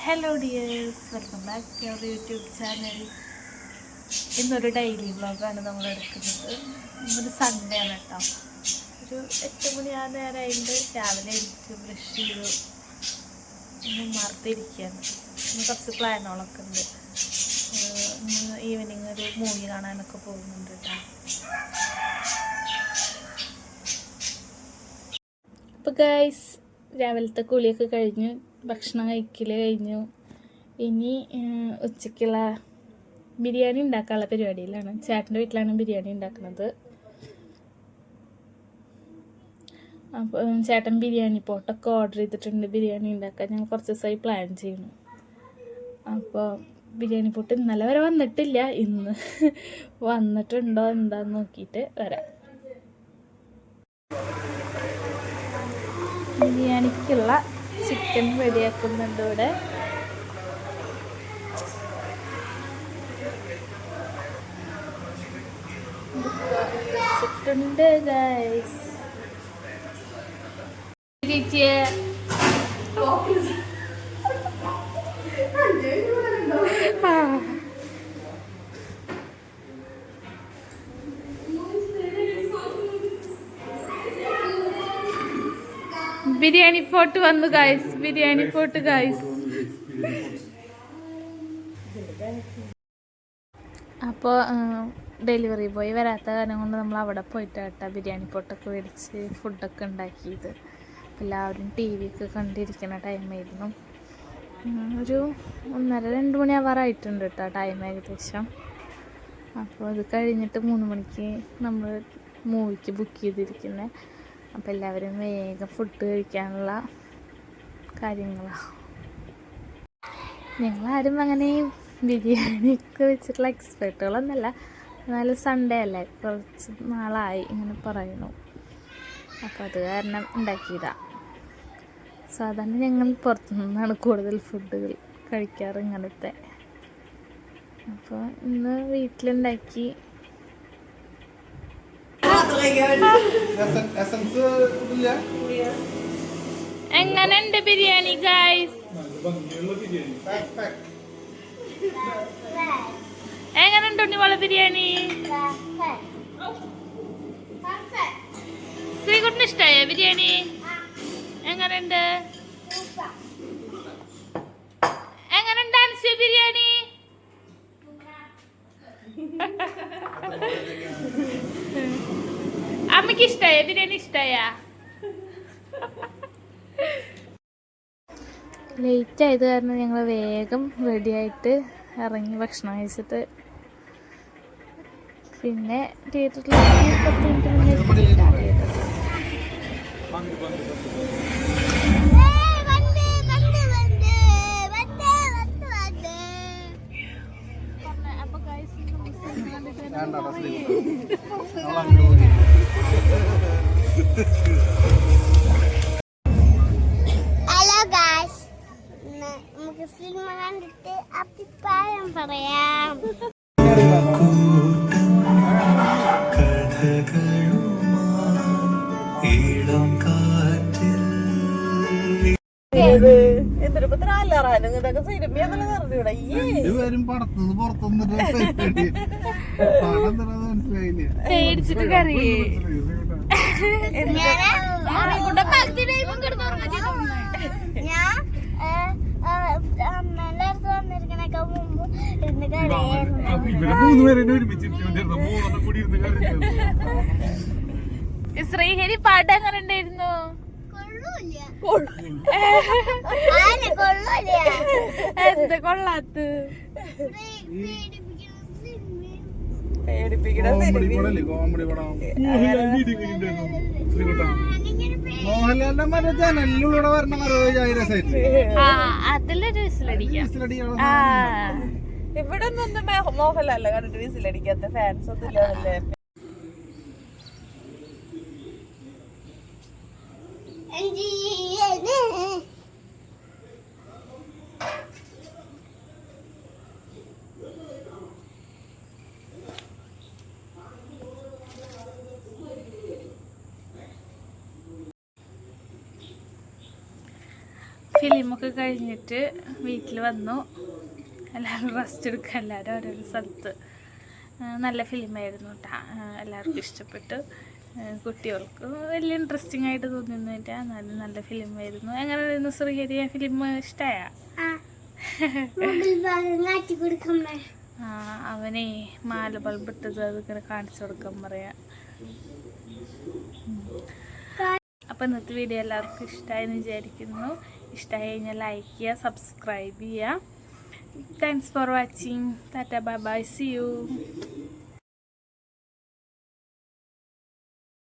Hello dears, welcome back to our YouTube channel. ഇന്നൊരു daily വ്ളോഗാണ് നമ്മൾ എടുക്കുന്നത്. ഇന്നൊരു സൺഡേ ആണ് കേട്ടോ. ഒരു 8 മണി ആ നേരമായിട്ട് രാവിലെ എനിക്ക് ബ്രഷ് ചെയ്തു ഇന്ന് മറുത്തിരിക്കുകയാണ്. ഇന്ന് കുറച്ച് പ്ലാനുകളൊക്കെ ഉണ്ട്. ഇന്ന് ഈവനിങ് ഒരു മൂവി കാണാനൊക്കെ പോകുന്നുണ്ട് കേട്ടോ. അപ്പോൾ ഗൈസ്, രാവിലത്തെ കുളിയൊക്കെ കഴിഞ്ഞു, ഭക്ഷണം കഴിക്കൽ കഴിഞ്ഞു. ഇനി ഉച്ചയ്ക്കുള്ള ബിരിയാണി ഉണ്ടാക്കാനുള്ള പരിപാടിയിലാണ്. ചേട്ടൻ്റെ വീട്ടിലാണ് ബിരിയാണി ഉണ്ടാക്കുന്നത്. അപ്പോൾ ചേട്ടൻ ബിരിയാണി പോട്ടൊക്കെ ഓർഡർ ചെയ്തിട്ടുണ്ട് ബിരിയാണി ഉണ്ടാക്കാൻ. ഞങ്ങൾ കുറച്ച് ദിവസമായി പ്ലാൻ ചെയ്യുന്നു. അപ്പോൾ ബിരിയാണി പോട്ട് ഇന്നലെ വരെ വന്നിട്ടില്ല, ഇന്ന് വന്നിട്ടുണ്ടോ എന്താന്ന് നോക്കിയിട്ട് വരാം. ബിരിയാണിക്കുള്ള ചിക്കൻ റെഡിയാക്കുന്നുണ്ട് ഇവിടെ. വെച്ചിട്ടുണ്ട് ഗൈസ്. ബിരിയാണി പോട്ട് വന്നു ഗൈസ്, ബിരിയാണി പോട്ട് ഗൈസ്. അപ്പോൾ ഡെലിവറി ബോയ് വരാത്ത കാരണം കൊണ്ട് നമ്മൾ അവിടെ പോയിട്ടാട്ടാ ബിരിയാണി പോട്ടൊക്കെ മേടിച്ച് ഫുഡൊക്കെ ഉണ്ടാക്കിയത്. എല്ലാവരും ടി വി ഒക്കെ കണ്ടിരിക്കുന്ന ടൈമായിരുന്നു. ഒരു 1:30-2 മണി ആവാറായിട്ടുണ്ട് കേട്ടോ ടൈം ഏകദേശം. അപ്പോൾ അത് കഴിഞ്ഞിട്ട് 3 മണിക്ക് നമ്മൾ മൂവിക്ക് ബുക്ക് ചെയ്തിരിക്കുന്നത്. അപ്പോൾ എല്ലാവരും വേഗം ഫുഡ് കഴിക്കാനുള്ള കാര്യങ്ങളാണ്. ഞങ്ങളാരും അങ്ങനെ ബിരിയാണിയൊക്കെ വെച്ചിട്ടുള്ള എക്സ്പെർട്ടുകളൊന്നുമല്ല. എന്നാലും സൺഡേ അല്ലേ, കുറച്ച് നാളായി ഇങ്ങനെ പറയുന്നു. അപ്പോൾ അത് കാരണം ഉണ്ടാക്കിയതാണ്. സാധാരണ ഞങ്ങൾ പുറത്തുനിന്നാണ് കൂടുതൽ ഫുഡുകൾ കഴിക്കാറ് ഇങ്ങനത്തെ. അപ്പോൾ ഇന്ന് വീട്ടിലുണ്ടാക്കി. എങ്ങനെയുണ്ട് ബിരിയാണി ഗൈസ്? എങ്ങനെയുണ്ട് ഉണ്ണിമോളെ ബിരിയാണി? ശ്രീകുട്ടിന് ഇഷ്ടായ ബിരിയാണി? എങ്ങനെയുണ്ട്? എങ്ങനെയുണ്ട് അൻസി ബിരിയാണി? അമ്മക്ക് ഇഷ്ടായ ബിരിയാണി? ഇഷ്ടായ? ലേറ്റ് ആയത് കാരണം ഞങ്ങൾ വേഗം റെഡിയായിട്ട് ഇറങ്ങി ഭക്ഷണം കഴിച്ചിട്ട് പിന്നെ തിയേറ്ററിലേക്ക് 10 മിനിറ്റ് മുന്നേ നമുക്ക് സിനിമ കണ്ടിട്ട് അഭിപ്രായം പറയാം. പേടിച്ചിട്ട് കറി എല്ലായിടത്തും വന്നിരിക്കണൊക്കെ മുമ്പ് ഇരുന്ന് ശ്രീഹരി പാട്ട് എങ്ങനെ ഉണ്ടായിരുന്നു? എന്ത് കൊള്ളാത്ത അതിലൊരു വിസിലടിക്കാം. ഇവിടെ ഒന്നും മോഹൻലാലല്ല കണ്ടിട്ട് വിസിലടിക്കാത്ത ഫാൻസ് ഒന്നും ഇല്ലാതല്ലേ. ഫിലിമൊക്കെ കഴിഞ്ഞിട്ട് വീട്ടിൽ വന്നു. എല്ലാവരും റെസ്റ്റ് എടുക്കുക, എല്ലാവരും ഓരോരോ സ്ഥലത്ത്. നല്ല ഫിലിമായിരുന്നു കേട്ടോ, എല്ലാവർക്കും ഇഷ്ടപ്പെട്ടു. കുട്ടികൾക്ക് വലിയ ഇൻട്രസ്റ്റിംഗ് ആയിട്ട് തോന്നുന്നില്ല, എന്നാലും നല്ല ഫിലിമായിരുന്നു. എങ്ങനെയായിരുന്നു ശ്രീഹരി? ആ ഫിലിം ഇഷ്ടമായ? അവനെ മാല ബൾബ് ഇട്ടത് അതിങ്ങനെ കാണിച്ചു കൊടുക്കാൻ പറയാ. അപ്പം ഇന്നത്തെ വീഡിയോ എല്ലാവർക്കും ഇഷ്ടമായെന്ന് വിചാരിക്കുന്നു. ഇഷ്ടമായി കഴിഞ്ഞാൽ ലൈക്ക് ചെയ്യുക, സബ്സ്ക്രൈബ് ചെയ്യുക. Thanks for watching. Tata bye bye, see U.